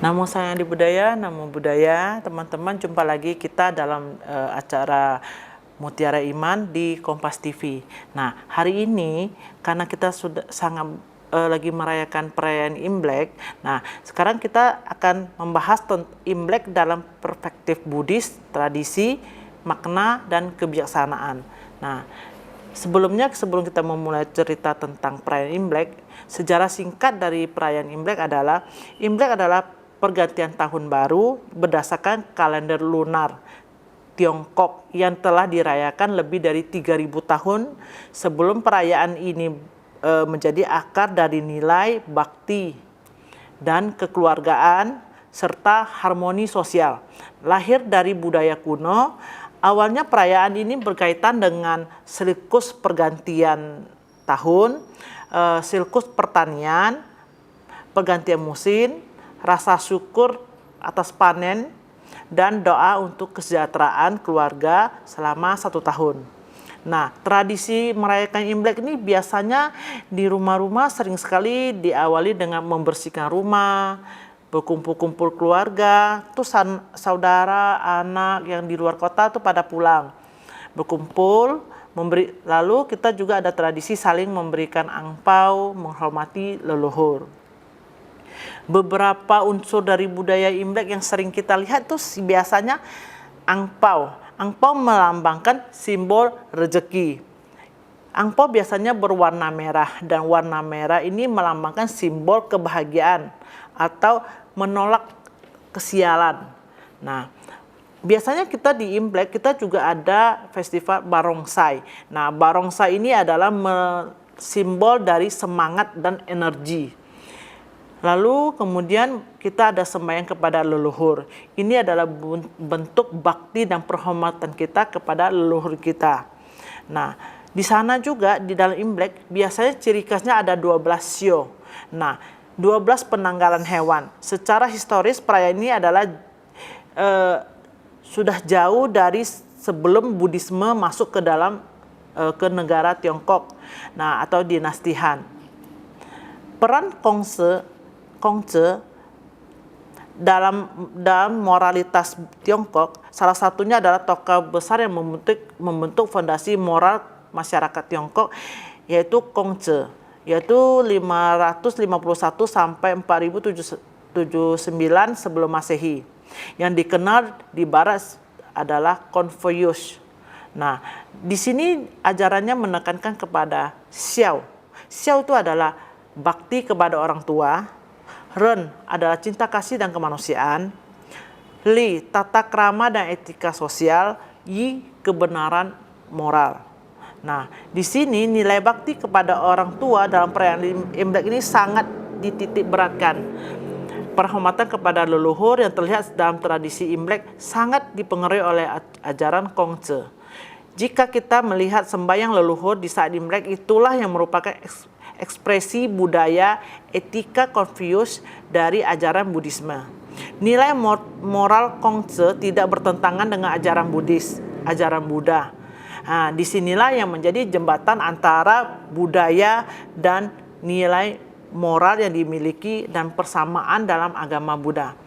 Namo sayang di budaya, namo budaya, teman-teman, jumpa lagi kita dalam acara Mutiara Iman di Kompas TV. Nah, hari ini karena kita sudah sangat lagi merayakan perayaan Imlek. Nah, sekarang kita akan membahas tentang Imlek dalam perspektif Buddhis, tradisi, makna, dan kebijaksanaan. Nah, sebelum kita memulai cerita tentang perayaan Imlek, sejarah singkat dari perayaan Imlek adalah pergantian tahun baru berdasarkan kalender lunar Tiongkok yang telah dirayakan lebih dari 3.000 tahun sebelum perayaan ini menjadi akar dari nilai bakti dan kekeluargaan serta harmoni sosial. Lahir dari budaya kuno, awalnya perayaan ini berkaitan dengan siklus pergantian tahun, siklus pertanian, pergantian musim, rasa syukur atas panen, dan doa untuk kesejahteraan keluarga selama 1 tahun. Nah, tradisi merayakan Imlek ini biasanya di rumah-rumah sering sekali diawali dengan membersihkan rumah, berkumpul-kumpul keluarga, tuh saudara, anak yang di luar kota tuh pada pulang, berkumpul, lalu kita juga ada tradisi saling memberikan angpau, menghormati leluhur. Beberapa unsur dari budaya Imlek yang sering kita lihat tuh biasanya angpau. Angpau melambangkan simbol rezeki. Angpau biasanya berwarna merah, dan warna merah ini melambangkan simbol kebahagiaan atau menolak kesialan. Nah, biasanya kita di Imlek kita juga ada festival Barongsai. Nah, Barongsai ini adalah simbol dari semangat dan energi. Lalu kemudian kita ada sembahyang kepada leluhur. Ini adalah bentuk bakti dan penghormatan kita kepada leluhur kita. Nah, di sana juga di dalam Imlek biasanya ciri khasnya ada 12 sio. Nah, 12 penanggalan hewan. Secara historis perayaan ini adalah sudah jauh dari sebelum Buddhisme masuk ke dalam ke negara Tiongkok. Nah, atau dinasti Han. Peran Kongce dalam moralitas Tiongkok, salah satunya adalah tokoh besar yang membentuk fondasi moral masyarakat Tiongkok, yaitu Kongce, yaitu 551 sampai 4079 sebelum Masehi. Yang dikenal di barat adalah Confucius. Nah, di sini ajarannya menekankan kepada Xiao. Xiao itu adalah bakti kepada orang tua. Ren adalah cinta kasih dan kemanusiaan. Li, tata krama dan etika sosial. Yi, kebenaran moral. Nah, di sini nilai bakti kepada orang tua dalam perayaan Imlek ini sangat dititik beratkan. Penghormatan kepada leluhur yang terlihat dalam tradisi Imlek sangat dipengaruhi oleh ajaran Kongce. Jika kita melihat sembahyang leluhur di saat Imlek, itulah yang merupakan ekspresi budaya etika Confucius dari ajaran Buddhisme. Nilai moral Kongce tidak bertentangan dengan ajaran Buddhis, ajaran Buddha. Nah, disinilah yang menjadi jembatan antara budaya dan nilai moral yang dimiliki dan persamaan dalam agama Buddha.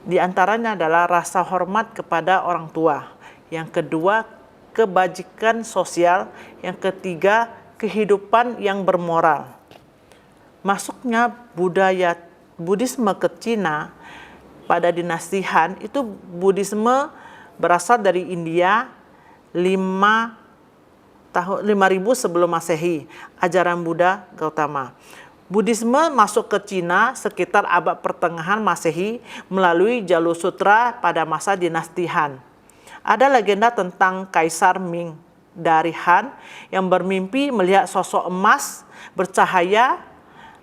Di antaranya adalah rasa hormat kepada orang tua. Yang kedua, kebajikan sosial. Yang ketiga, kehidupan yang bermoral. Masuknya budaya Buddhisme ke Cina pada dinasti Han, itu Buddhisme berasal dari India 5.000 sebelum Masehi, ajaran Buddha Gautama. Buddhisme masuk ke Cina sekitar abad pertengahan Masehi melalui jalur sutra pada masa dinasti Han. Ada legenda tentang Kaisar Ming dari Han yang bermimpi melihat sosok emas bercahaya,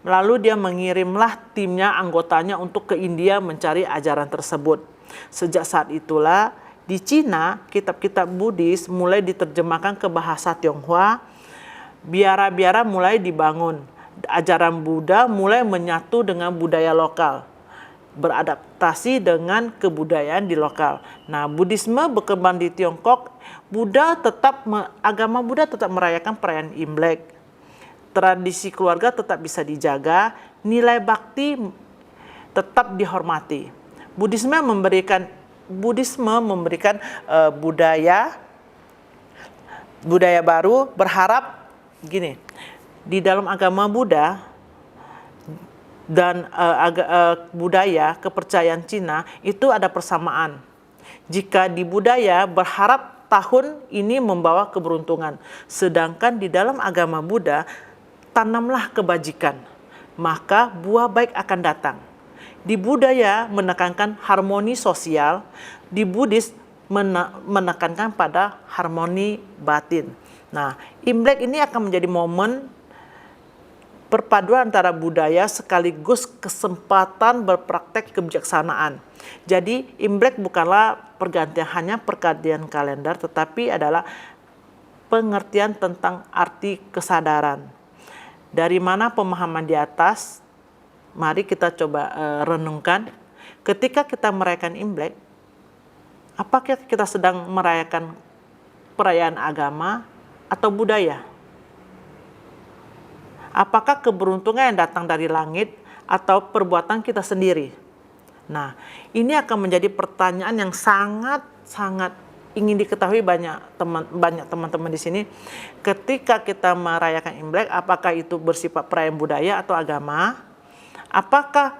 lalu dia mengirimlah timnya, anggotanya untuk ke India mencari ajaran tersebut. Sejak saat itulah di Cina kitab-kitab Buddhis mulai diterjemahkan ke bahasa Tionghoa, biara-biara mulai dibangun, ajaran Buddha mulai menyatu dengan budaya lokal, beradaptasi dengan kebudayaan di lokal. Nah, Buddhisme berkembang di Tiongkok. Agama Buddha tetap merayakan perayaan Imlek. Tradisi keluarga tetap bisa dijaga. Nilai bakti tetap dihormati. Buddhisme memberikan budaya baru, berharap gini, di dalam agama Buddha dan budaya kepercayaan Cina itu ada persamaan. Jika di budaya berharap tahun ini membawa keberuntungan, sedangkan di dalam agama Buddha tanamlah kebajikan, maka buah baik akan datang. Di budaya menekankan harmoni sosial, di Buddhis menekankan pada harmoni batin. Nah, Imlek ini akan menjadi momen perpaduan antara budaya sekaligus kesempatan berpraktek kebijaksanaan. Jadi Imlek bukanlah hanya pergantian kalender, tetapi adalah pengertian tentang arti kesadaran. Dari mana pemahaman di atas? Mari kita coba renungkan. Ketika kita merayakan Imlek, apakah kita sedang merayakan perayaan agama atau budaya? Apakah keberuntungan yang datang dari langit atau perbuatan kita sendiri? Nah, ini akan menjadi pertanyaan yang sangat ingin diketahui banyak teman-teman di sini. Ketika kita merayakan Imlek, apakah itu bersifat perayaan budaya atau agama? Apakah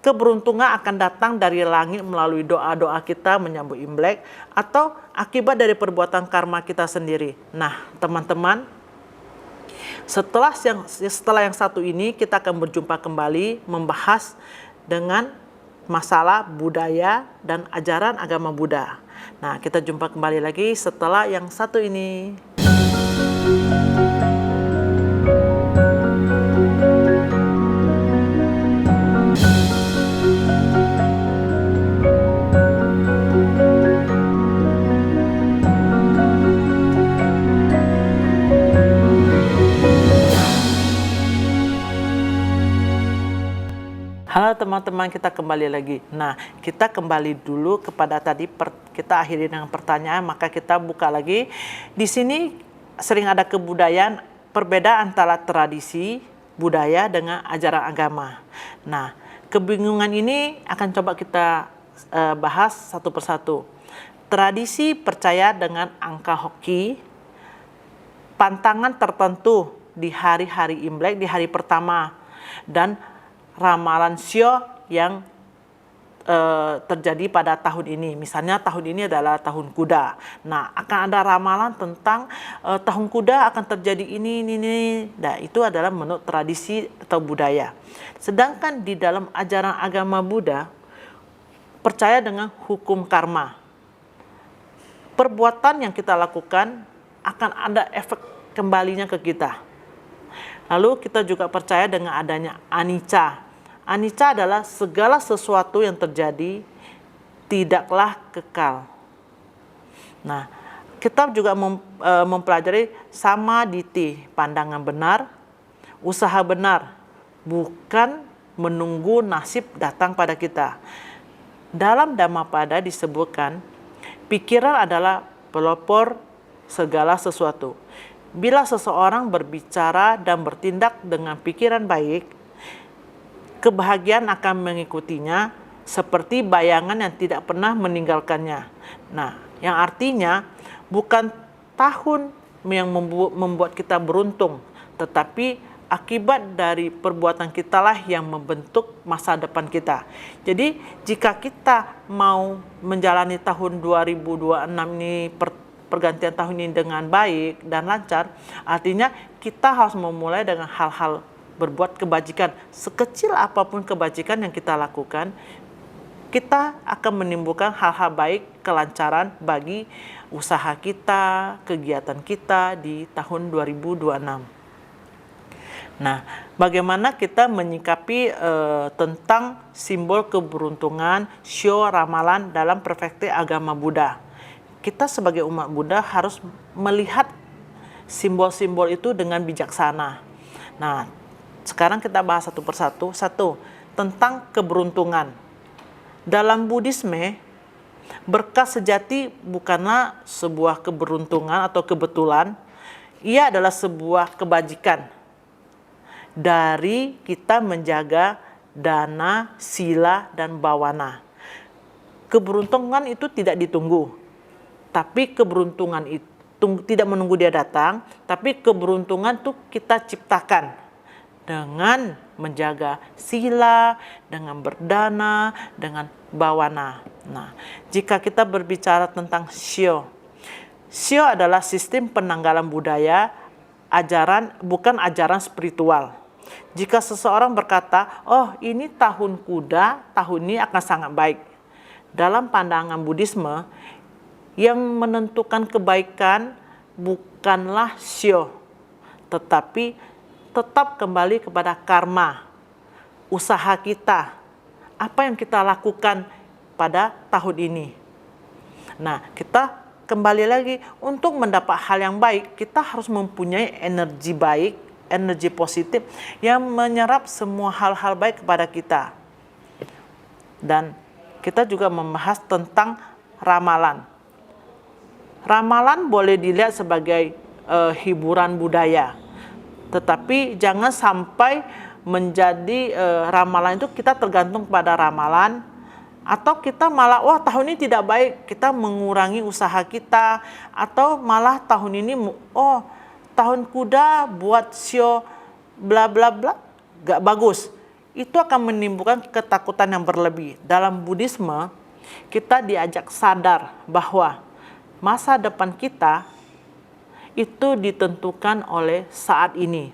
keberuntungan akan datang dari langit melalui doa-doa kita menyambut Imlek atau akibat dari perbuatan karma kita sendiri? Nah, teman-teman, setelah yang satu ini kita akan berjumpa kembali membahas dengan masalah budaya dan ajaran agama Buddha. Nah, kita jumpa kembali lagi setelah yang satu ini. Halo teman-teman, kita kembali lagi. Nah, kita kembali dulu kepada tadi kita akhiri dengan pertanyaan, maka kita buka lagi. Di sini sering ada kebudayaan, perbedaan antara tradisi budaya dengan ajaran agama. Nah, kebingungan ini akan coba kita bahas satu persatu. Tradisi percaya dengan angka hoki, pantangan tertentu di hari-hari Imlek, di hari pertama, dan ramalan sio yang terjadi pada tahun ini. Misalnya tahun ini adalah tahun kuda. Nah, akan ada ramalan tentang tahun kuda akan terjadi ini. Nah, itu adalah menurut tradisi atau budaya. Sedangkan di dalam ajaran agama Buddha percaya dengan hukum karma. Perbuatan yang kita lakukan akan ada efek kembalinya ke kita. Lalu kita juga percaya dengan adanya anicca. Anicca adalah segala sesuatu yang terjadi tidaklah kekal. Nah, kita juga mempelajari samaditi, pandangan benar, usaha benar, bukan menunggu nasib datang pada kita. Dalam Dhammapada disebutkan, pikiran adalah pelopor segala sesuatu. Bila seseorang berbicara dan bertindak dengan pikiran baik, kebahagiaan akan mengikutinya seperti bayangan yang tidak pernah meninggalkannya. Nah, yang artinya bukan tahun yang membuat kita beruntung, tetapi akibat dari perbuatan kitalah yang membentuk masa depan kita. Jadi, jika kita mau menjalani tahun 2026 ini pergantian tahun ini dengan baik dan lancar, artinya kita harus memulai dengan hal-hal berbuat kebajikan. Sekecil apapun kebajikan yang kita lakukan, kita akan menimbulkan hal-hal baik, kelancaran bagi usaha kita, kegiatan kita di tahun 2026. Nah, bagaimana kita menyikapi tentang simbol keberuntungan, shio ramalan dalam perspektif agama Buddha? Kita sebagai umat Buddha harus melihat simbol-simbol itu dengan bijaksana. Nah, sekarang kita bahas satu persatu. Satu, tentang keberuntungan. Dalam Buddhisme, berkah sejati bukanlah sebuah keberuntungan atau kebetulan. Ia adalah sebuah kebajikan dari kita menjaga dana, sila, dan bawana. Keberuntungan itu tidak ditunggu, tapi keberuntungan itu tidak menunggu dia datang, tapi keberuntungan itu kita ciptakan dengan menjaga sila, dengan berdana, dengan bawana. Nah, jika kita berbicara tentang Sio adalah sistem penanggalan budaya, bukan ajaran spiritual. Jika seseorang berkata, oh ini tahun kuda, tahun ini akan sangat baik. Dalam pandangan Buddhisme, yang menentukan kebaikan bukanlah Sio, tetapi tetap kembali kepada karma, usaha kita, apa yang kita lakukan pada tahun ini. Nah, kita kembali lagi, untuk mendapat hal yang baik, kita harus mempunyai energi baik, energi positif yang menyerap semua hal-hal baik kepada kita. Dan kita juga membahas tentang ramalan. Ramalan boleh dilihat sebagai hiburan budaya, tetapi jangan sampai menjadi ramalan itu kita tergantung pada ramalan, atau kita malah tahun ini tidak baik, kita mengurangi usaha kita, atau malah tahun ini tahun kuda buat Sio bla bla bla gak bagus. Itu akan menimbulkan ketakutan yang berlebih. Dalam Buddhisme, kita diajak sadar bahwa masa depan kita itu ditentukan oleh saat ini.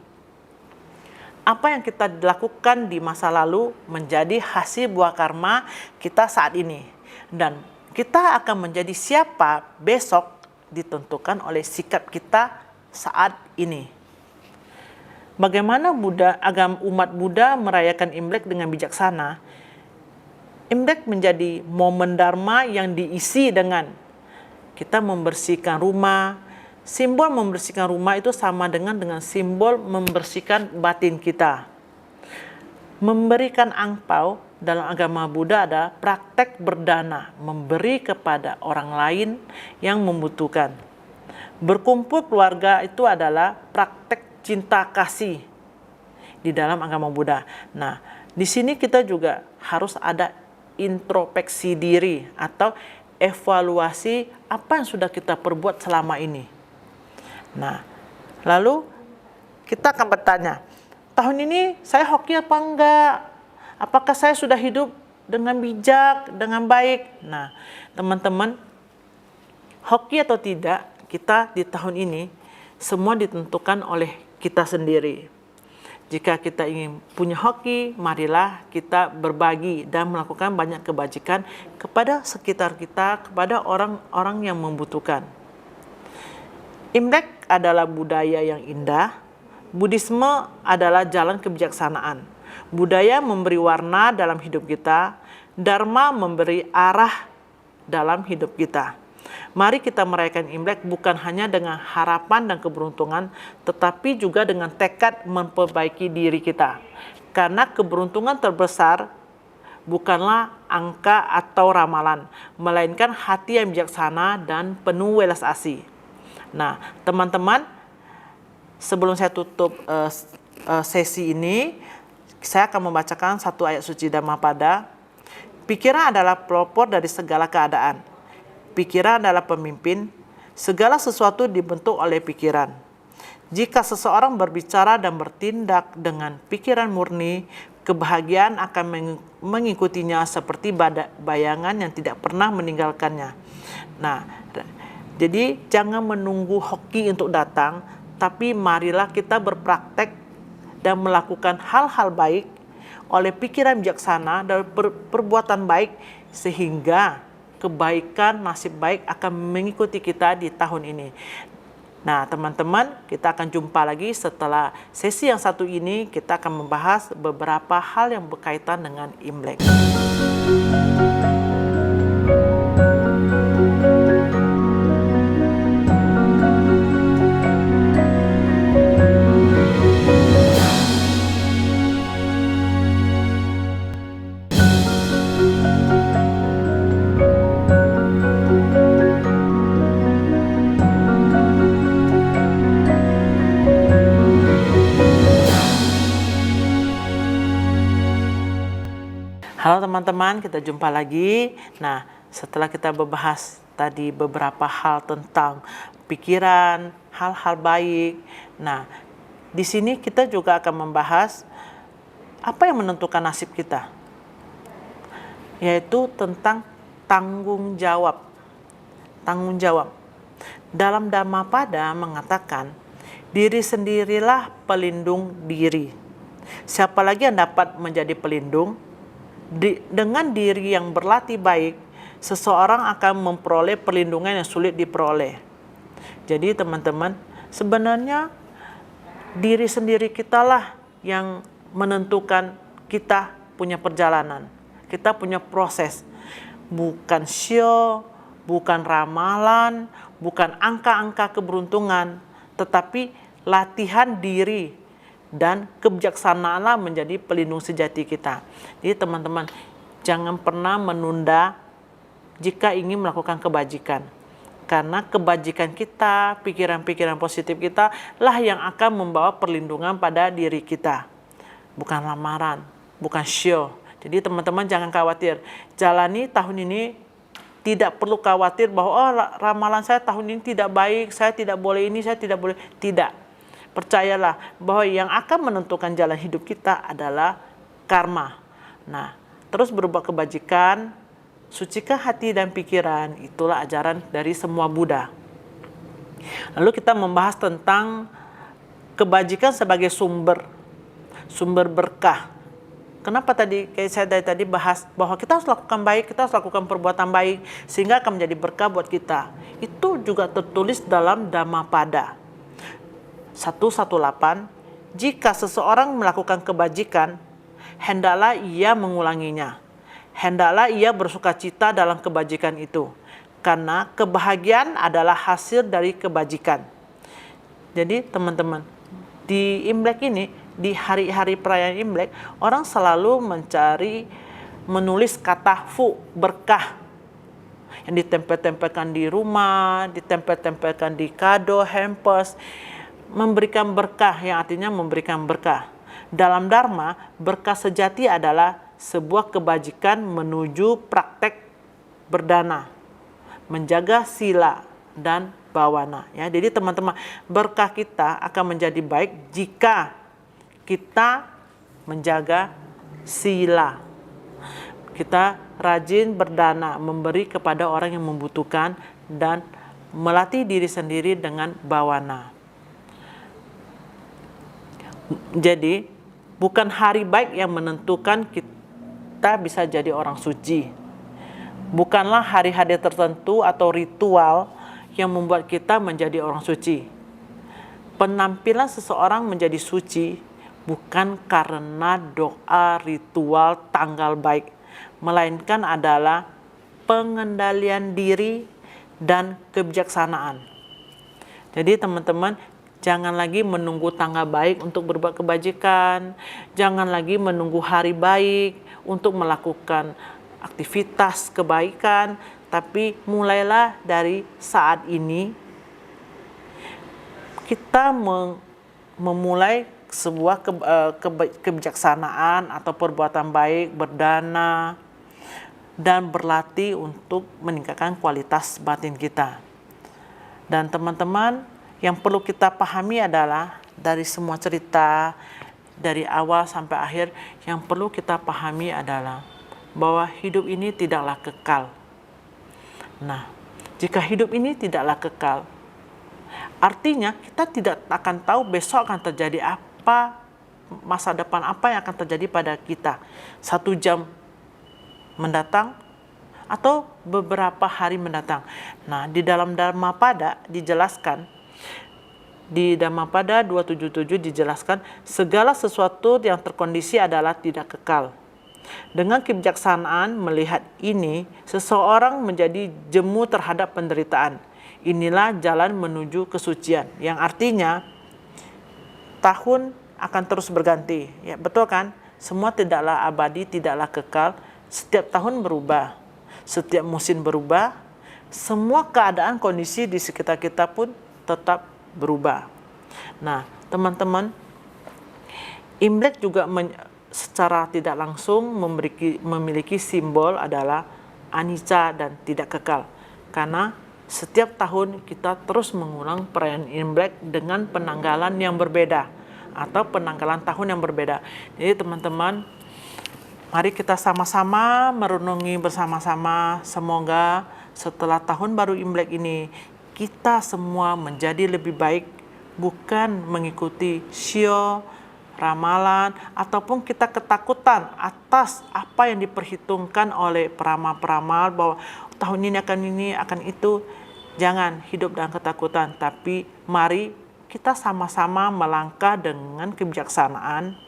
Apa yang kita lakukan di masa lalu menjadi hasil buah karma kita saat ini. Dan kita akan menjadi siapa besok ditentukan oleh sikap kita saat ini. Bagaimana umat Buddha merayakan Imlek dengan bijaksana? Imlek menjadi momen dharma yang diisi dengan kita membersihkan rumah. Simbol membersihkan rumah itu sama dengan simbol membersihkan batin kita. Memberikan angpau dalam agama Buddha ada praktek berdana, memberi kepada orang lain yang membutuhkan. Berkumpul keluarga itu adalah praktek cinta kasih di dalam agama Buddha. Nah, di sini kita juga harus ada introspeksi diri atau evaluasi apa yang sudah kita perbuat selama ini. Nah, lalu kita akan bertanya, tahun ini saya hoki apa enggak? Apakah saya sudah hidup dengan bijak, dengan baik? Nah, teman-teman, hoki atau tidak, kita di tahun ini semua ditentukan oleh kita sendiri. Jika kita ingin punya hoki, marilah kita berbagi dan melakukan banyak kebajikan kepada sekitar kita, kepada orang-orang yang membutuhkan. Imlek adalah budaya yang indah. Buddhisme adalah jalan kebijaksanaan. Budaya memberi warna dalam hidup kita. Dharma memberi arah dalam hidup kita. Mari kita merayakan Imlek bukan hanya dengan harapan dan keberuntungan, tetapi juga dengan tekad memperbaiki diri kita. Karena keberuntungan terbesar bukanlah angka atau ramalan, melainkan hati yang bijaksana dan penuh welas asih. Nah, teman-teman, sebelum saya tutup sesi ini, saya akan membacakan satu ayat suci Dhammapada. Pikiran adalah pelopor dari segala keadaan. Pikiran adalah pemimpin. Segala sesuatu dibentuk oleh pikiran. Jika seseorang berbicara dan bertindak dengan pikiran murni, kebahagiaan akan mengikutinya seperti bayangan yang tidak pernah meninggalkannya. Nah, jadi jangan menunggu hoki untuk datang, tapi marilah kita berpraktek dan melakukan hal-hal baik oleh pikiran bijaksana dan perbuatan baik, sehingga kebaikan, nasib baik akan mengikuti kita di tahun ini. Nah, teman-teman, kita akan jumpa lagi setelah sesi yang satu ini. Kita akan membahas beberapa hal yang berkaitan dengan Imlek. teman-teman, kita jumpa lagi. Nah, setelah kita membahas tadi beberapa hal tentang pikiran, hal-hal baik. Nah, di sini kita juga akan membahas apa yang menentukan nasib kita, yaitu tentang tanggung jawab. Tanggung jawab. Dalam Dhammapada mengatakan, diri sendirilah pelindung diri. Siapa lagi yang dapat menjadi pelindung? Dengan diri yang berlatih baik, seseorang akan memperoleh perlindungan yang sulit diperoleh. Jadi teman-teman, sebenarnya diri sendiri kitalah yang menentukan kita punya perjalanan, kita punya proses. Bukan sio, bukan ramalan, bukan angka-angka keberuntungan, tetapi latihan diri dan kebijaksanaanlah menjadi pelindung sejati kita. Jadi teman-teman, jangan pernah menunda jika ingin melakukan kebajikan. Karena kebajikan kita, pikiran-pikiran positif kita lah yang akan membawa perlindungan pada diri kita. Bukan lamaran, bukan show. Jadi teman-teman jangan khawatir. Jalani tahun ini, tidak perlu khawatir bahwa ramalan saya tahun ini tidak baik, saya tidak boleh ini, saya tidak boleh. Tidak. Percayalah bahwa yang akan menentukan jalan hidup kita adalah karma. Nah, terus berbuat kebajikan, sucikan hati dan pikiran, itulah ajaran dari semua Buddha. Lalu kita membahas tentang kebajikan sebagai sumber berkah. Kenapa tadi, kayak saya dari tadi bahas bahwa kita harus lakukan baik, kita harus lakukan perbuatan baik, sehingga akan menjadi berkah buat kita. Itu juga tertulis dalam Dhammapada 118, jika seseorang melakukan kebajikan, hendaklah ia mengulanginya. Hendaklah ia bersukacita dalam kebajikan itu, karena kebahagiaan adalah hasil dari kebajikan. Jadi teman-teman, di Imlek ini, di hari-hari perayaan Imlek, orang selalu menulis kata fu, berkah, yang ditempel-tempelkan di rumah, ditempel-tempelkan di kado, hampers, memberikan berkah, yang artinya memberikan berkah. Dalam Dharma, berkah sejati adalah sebuah kebajikan menuju praktek berdana, menjaga sila dan bawana. Ya, jadi teman-teman, berkah kita akan menjadi baik jika kita menjaga sila. Kita rajin berdana, memberi kepada orang yang membutuhkan, dan melatih diri sendiri dengan bawana. Jadi, bukan hari baik yang menentukan kita bisa jadi orang suci. Bukanlah hari-hari tertentu atau ritual yang membuat kita menjadi orang suci. Penampilan seseorang menjadi suci bukan karena doa, ritual, tanggal baik, melainkan adalah pengendalian diri dan kebijaksanaan. Jadi teman-teman, jangan lagi menunggu tanggal baik untuk berbuat kebajikan. Jangan lagi menunggu hari baik untuk melakukan aktivitas kebaikan. Tapi mulailah dari saat ini. Kita memulai sebuah kebijaksanaan atau perbuatan baik, berdana, dan berlatih untuk meningkatkan kualitas batin kita. Dan teman-teman, yang perlu kita pahami adalah dari semua cerita, dari awal sampai akhir, yang perlu kita pahami adalah bahwa hidup ini tidaklah kekal. Nah, jika hidup ini tidaklah kekal, artinya kita tidak akan tahu besok akan terjadi apa, masa depan apa yang akan terjadi pada kita 1 jam mendatang atau beberapa hari mendatang. Nah, di dalam Dhammapada dijelaskan, di Dhammapada 277 dijelaskan, segala sesuatu yang terkondisi adalah tidak kekal. Dengan kebijaksanaan melihat ini, seseorang menjadi jemu terhadap penderitaan. Inilah jalan menuju kesucian, yang artinya tahun akan terus berganti. Ya, betul kan? Semua tidaklah abadi, tidaklah kekal. Setiap tahun berubah, setiap musim berubah, semua keadaan kondisi di sekitar kita pun tetap berubah. Nah, teman-teman, Imlek juga secara tidak langsung memiliki simbol adalah anicca dan tidak kekal. Karena setiap tahun kita terus mengulang perayaan Imlek dengan penanggalan yang berbeda atau penanggalan tahun yang berbeda. Jadi teman-teman, mari kita sama-sama merenungi bersama-sama, semoga setelah tahun baru Imlek ini kita semua menjadi lebih baik, bukan mengikuti sio, ramalan, ataupun kita ketakutan atas apa yang diperhitungkan oleh peramal-peramal bahwa tahun ini akan itu. Jangan hidup dengan ketakutan, tapi mari kita sama-sama melangkah dengan kebijaksanaan,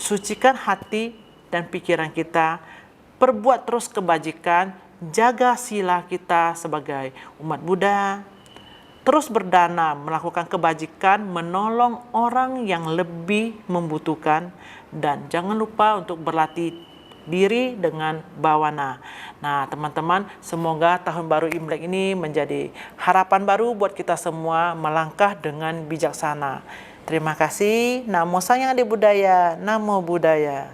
sucikan hati dan pikiran kita, perbuat terus kebajikan, jaga sila kita sebagai umat Buddha, terus berdana melakukan kebajikan, menolong orang yang lebih membutuhkan, dan jangan lupa untuk berlatih diri dengan bawana. Nah teman-teman, semoga tahun baru Imlek ini menjadi harapan baru buat kita semua melangkah dengan bijaksana. Terima kasih. Namo Sang Hyang Adi Budaya. Namo Buddhaya.